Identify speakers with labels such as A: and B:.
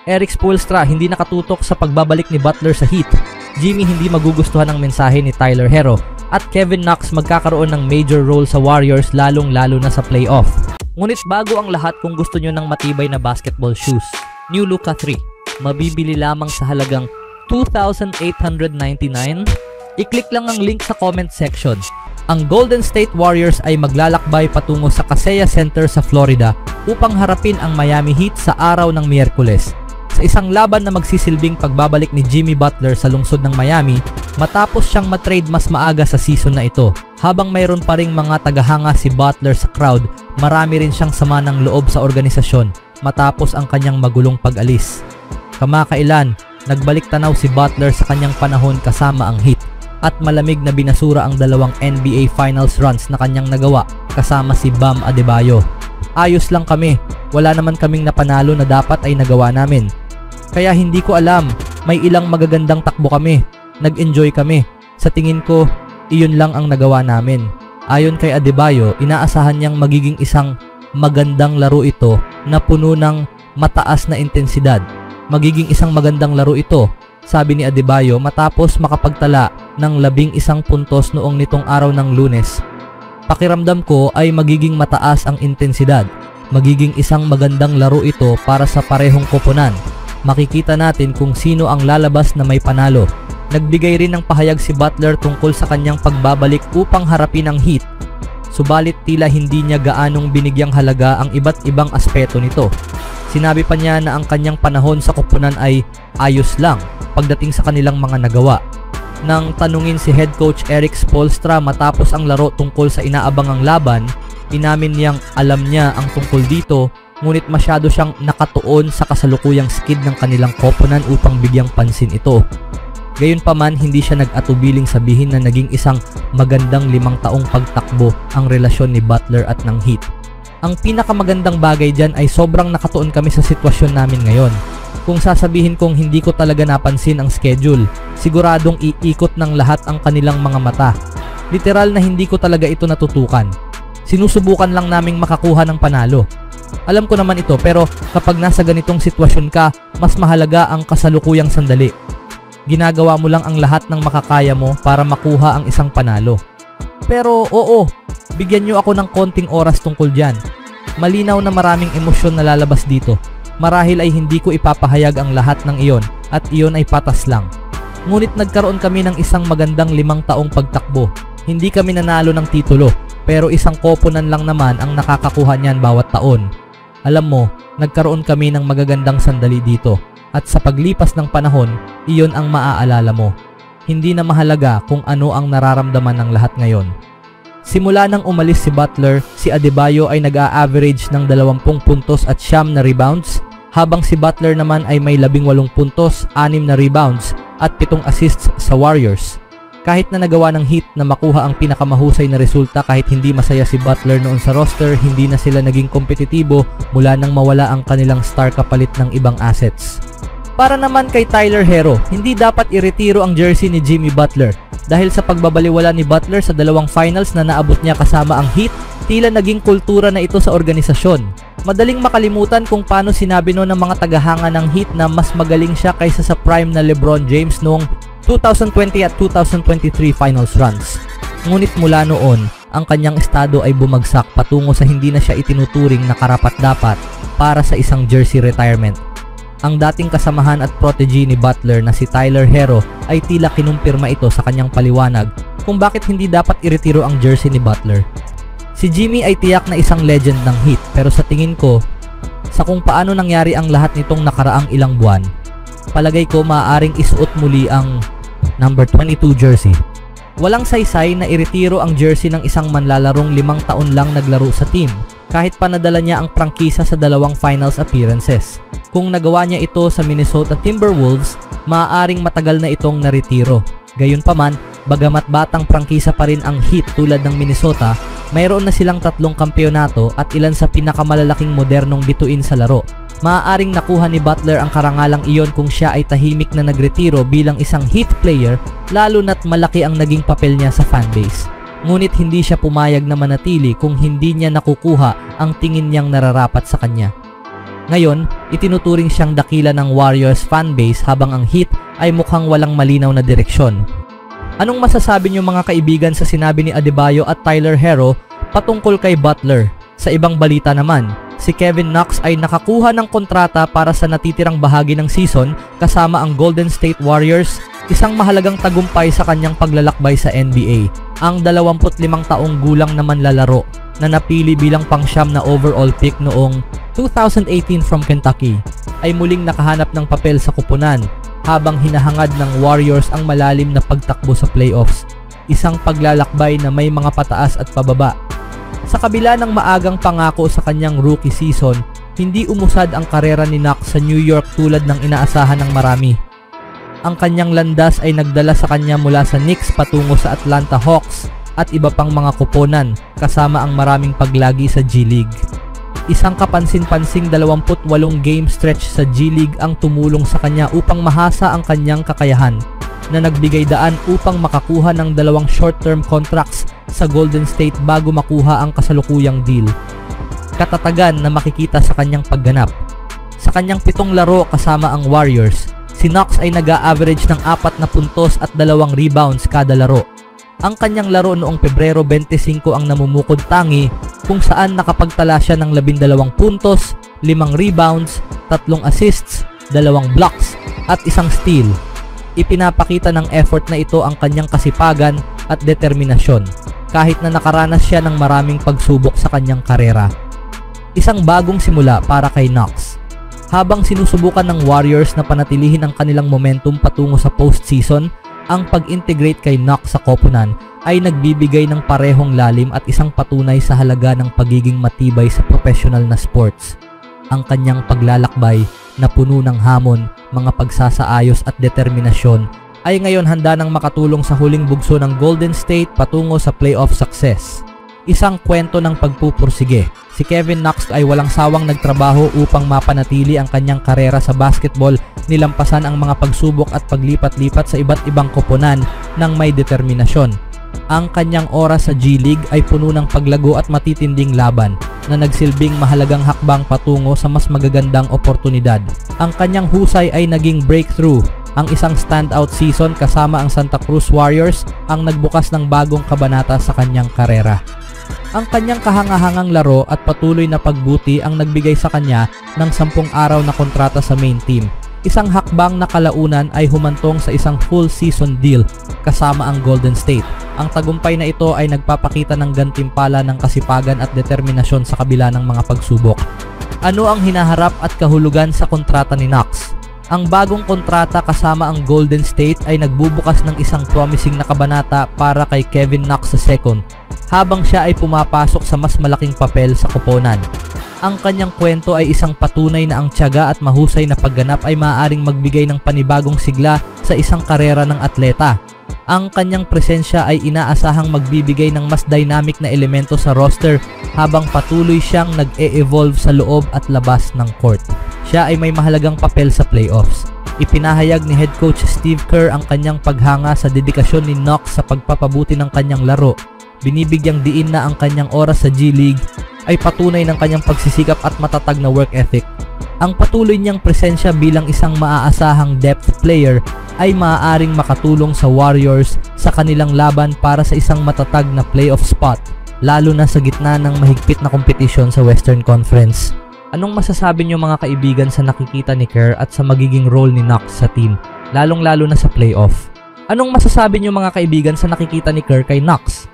A: Erik Spoelstra hindi nakatutok sa pagbabalik ni Butler sa Heat. Jimmy hindi magugustuhan ang mensahe ni Tyler Herro. At Kevin Knox magkakaroon ng major role sa Warriors lalong-lalo na sa playoff. Ngunit bago ang lahat, kung gusto nyo ng matibay na basketball shoes, New Luka 3, mabibili lamang sa halagang $2,899. I-click lang ang link sa comment section. Ang Golden State Warriors ay maglalakbay patungo sa Kaseya Center sa Florida upang harapin ang Miami Heat sa araw ng Miyerkules, sa isang laban na magsisilbing pagbabalik ni Jimmy Butler sa lungsod ng Miami matapos siyang matrade mas maaga sa season na ito. Habang mayroon pa ring mga tagahanga si Butler sa crowd, marami rin siyang sama ng loob sa organisasyon matapos ang kanyang magulong pag-alis. Kamakailan, nagbalik tanaw si Butler sa kanyang panahon kasama ang Heat at malamig na binasura ang dalawang NBA Finals runs na kanyang nagawa kasama si Bam Adebayo. Ayos lang kami, wala naman kaming napanalo na dapat ay nagawa namin. Kaya hindi ko alam, may ilang magagandang takbo kami, nag-enjoy kami. Sa tingin ko, iyon lang ang nagawa namin. Ayon kay Adebayo, inaasahan niyang magiging isang magandang laro ito na puno ng mataas na intensidad. Magiging isang magandang laro ito, sabi ni Adebayo matapos makapagtala ng 11 puntos noong nitong araw ng Lunes. Pakiramdam ko ay magiging mataas ang intensidad. Magiging isang magandang laro ito para sa parehong koponan. Makikita natin kung sino ang lalabas na may panalo. Nagbigay rin ng pahayag si Butler tungkol sa kanyang pagbabalik upang harapin ang Heat. Subalit tila hindi niya gaanong binigyang halaga ang iba't ibang aspeto nito. Sinabi pa niya na ang kanyang panahon sa koponan ay ayos lang pagdating sa kanilang mga nagawa. Nang tanungin si head coach Erik Spoelstra matapos ang laro tungkol sa inaabangang laban, inamin niyang alam niya ang tungkol dito, ngunit masyado siyang nakatuon sa kasalukuyang skid ng kanilang koponan upang bigyang pansin ito. Gayunpaman, hindi siya nag-atubiling sabihin na naging isang magandang 5 taong pagtakbo ang relasyon ni Butler at ng Heat. Ang pinakamagandang bagay dyan ay sobrang nakatuon kami sa sitwasyon namin ngayon. Kung sasabihin kong hindi ko talaga napansin ang schedule, siguradong iikot ng lahat ang kanilang mga mata. Literal na hindi ko talaga ito natutukan. Sinusubukan lang naming makakuha ng panalo. Alam ko naman ito, pero kapag nasa ganitong sitwasyon ka, mas mahalaga ang kasalukuyang sandali. Ginagawa mo lang ang lahat ng makakaya mo para makuha ang isang panalo. Pero oo, bigyan nyo ako ng konting oras tungkol dyan. Malinaw na maraming emosyon na lalabas dito. Marahil ay hindi ko ipapahayag ang lahat ng iyon at iyon ay patas lang. Ngunit nagkaroon kami ng isang magandang 5 taong pagtakbo. Hindi kami nanalo ng titulo, pero isang koponan lang naman ang nakakakuha niyan bawat taon. Alam mo, nagkaroon kami ng magagandang sandali dito at sa paglipas ng panahon, iyon ang maaalala mo. Hindi na mahalaga kung ano ang nararamdaman ng lahat ngayon. Simula nang umalis si Butler, si Adebayo ay nag-a-average ng 20 puntos at 9 na rebounds, habang si Butler naman ay may 18 puntos, 6 na rebounds at 7 assists sa Warriors. Kahit na nagawa ng Heat na makuha ang pinakamahusay na resulta kahit hindi masaya si Butler noon sa roster, hindi na sila naging kompetitibo mula nang mawala ang kanilang star kapalit ng ibang assets. Para naman kay Tyler Herro, hindi dapat iretiro ang jersey ni Jimmy Butler. Dahil sa pagbabaliwala ni Butler sa 2 finals na naabot niya kasama ang Heat, tila naging kultura na ito sa organisasyon. Madaling makalimutan kung paano sinabi noon ng mga tagahanga ng Heat na mas magaling siya kaysa sa prime na LeBron James noong 2020 at 2023 finals runs. Ngunit mula noon, ang kanyang estado ay bumagsak patungo sa hindi na siya itinuturing na karapat-dapat para sa isang jersey retirement. Ang dating kasamahan at protege ni Butler na si Tyler Herro ay tila kinumpirma ito sa kanyang paliwanag kung bakit hindi dapat iretiro ang jersey ni Butler. Si Jimmy ay tiyak na isang legend ng Heat, pero sa tingin ko, sa kung paano nangyari ang lahat nitong nakaraang ilang buwan, palagay ko maaaring isuot muli ang number 22 jersey. Walang saysay na iretiro ang jersey ng isang manlalarong 5 taon lang naglaro sa team, kahit pa nadala niya ang prangkisa sa 2 finals appearances. Kung nagawa niya ito sa Minnesota Timberwolves, maaaring matagal na itong naretiro. Gayunpaman, bagamat batang prangkisa pa rin ang Heat tulad ng Minnesota, mayroon na silang 3 kampeonato at ilan sa pinakamalalaking modernong bituin sa laro. Maaaring nakuha ni Butler ang karangalang iyon kung siya ay tahimik na nagretiro bilang isang Heat player, lalo na't malaki ang naging papel niya sa fanbase. Ngunit hindi siya pumayag na manatili kung hindi niya nakukuha ang tingin niyang nararapat sa kanya. Ngayon, itinuturing siyang dakila ng Warriors fanbase habang ang Heat ay mukhang walang malinaw na direksyon. Anong masasabi niyo mga kaibigan sa sinabi ni Adebayo at Tyler Herro patungkol kay Butler? Sa ibang balita naman, si Kevin Knox ay nakakuha ng kontrata para sa natitirang bahagi ng season kasama ang Golden State Warriors, isang mahalagang tagumpay sa kanyang paglalakbay sa NBA. Ang 25 taong gulang na manlalaro na napili bilang pang-siyam na overall pick noong 2018 from Kentucky ay muling nakahanap ng papel sa kupunan habang hinahangad ng Warriors ang malalim na pagtakbo sa playoffs, isang paglalakbay na may mga pataas at pababa. Sa kabila ng maagang pangako sa kanyang rookie season, hindi umusad ang karera ni Knox sa New York tulad ng inaasahan ng marami. Ang kanyang landas ay nagdala sa kanya mula sa Knicks patungo sa Atlanta Hawks at iba pang mga koponan kasama ang maraming paglagi sa G League. Isang kapansin-pansing 28 game stretch sa G League ang tumulong sa kanya upang mahasa ang kanyang kakayahan na nagbigay daan upang makakuha ng 2 short-term contracts sa Golden State bago makuha ang kasalukuyang deal. Katatagan na makikita sa kanyang pagganap. Sa kanyang 7 laro kasama ang Warriors, si Knox ay nag-a-average ng 4 na puntos at 2 rebounds kada laro. Ang kanyang laro noong Pebrero 25 ang namumukod tangi kung saan nakapagtala siya ng 12 puntos, 5 rebounds, 3 assists, 2 blocks at 1 steal. Ipinapakita ng effort na ito ang kanyang kasipagan at determinasyon kahit na nakaranas siya ng maraming pagsubok sa kanyang karera. Isang bagong simula para kay Knox. Habang sinusubukan ng Warriors na panatilihin ang kanilang momentum patungo sa postseason, ang pag-integrate kay Knox sa koponan ay nagbibigay ng parehong lalim at isang patunay sa halaga ng pagiging matibay sa professional na sports. Ang kanyang paglalakbay na puno ng hamon, mga pagsasaayos at determinasyon ay ngayon handa nang makatulong sa huling bugso ng Golden State patungo sa playoff success. Isang kwento ng pagpupursige. Si Kevin Knox ay walang sawang nagtrabaho upang mapanatili ang kanyang karera sa basketball, nilampasan ang mga pagsubok at paglipat-lipat sa iba't ibang koponan ng may determinasyon. Ang kanyang oras sa G League ay puno ng paglago at matitinding laban na nagsilbing mahalagang hakbang patungo sa mas magagandang oportunidad. Ang kanyang husay ay naging breakthrough. Ang isang standout season kasama ang Santa Cruz Warriors ang nagbukas ng bagong kabanata sa kanyang karera. Ang kanyang kahangahangang laro at patuloy na pagbuti ang nagbigay sa kanya ng 10 araw na kontrata sa main team. Isang hakbang na kalaunan ay humantong sa isang full season deal kasama ang Golden State. Ang tagumpay na ito ay nagpapakita ng gantimpala ng kasipagan at determinasyon sa kabila ng mga pagsubok. Ano ang hinaharap at kahulugan sa kontrata ni Knox? Ang bagong kontrata kasama ang Golden State ay nagbubukas ng isang promising na kabanata para kay Kevin Knox II habang siya ay pumapasok sa mas malaking papel sa koponan. Ang kanyang kwento ay isang patunay na ang tiyaga at mahusay na pagganap ay maaaring magbigay ng panibagong sigla sa isang karera ng atleta. Ang kanyang presensya ay inaasahang magbibigay ng mas dynamic na elemento sa roster habang patuloy siyang nag-e-evolve sa loob at labas ng court. Siya ay may mahalagang papel sa playoffs. Ipinahayag ni head coach Steve Kerr ang kanyang paghanga sa dedikasyon ni Knox sa pagpapabuti ng kanyang laro. Binibigyang diin na ang kanyang oras sa G League ay patunay ng kanyang pagsisikap at matatag na work ethic. Ang patuloy niyang presensya bilang isang maaasahang depth player ay maaaring makatulong sa Warriors sa kanilang laban para sa isang matatag na playoff spot, lalo na sa gitna ng mahigpit na kompetisyon sa Western Conference. Anong masasabi niyo mga kaibigan sa nakikita ni Kerr at sa magiging role ni Knox sa team, lalong-lalo na sa playoff? Anong masasabi niyo mga kaibigan sa nakikita ni Kerr kay Knox?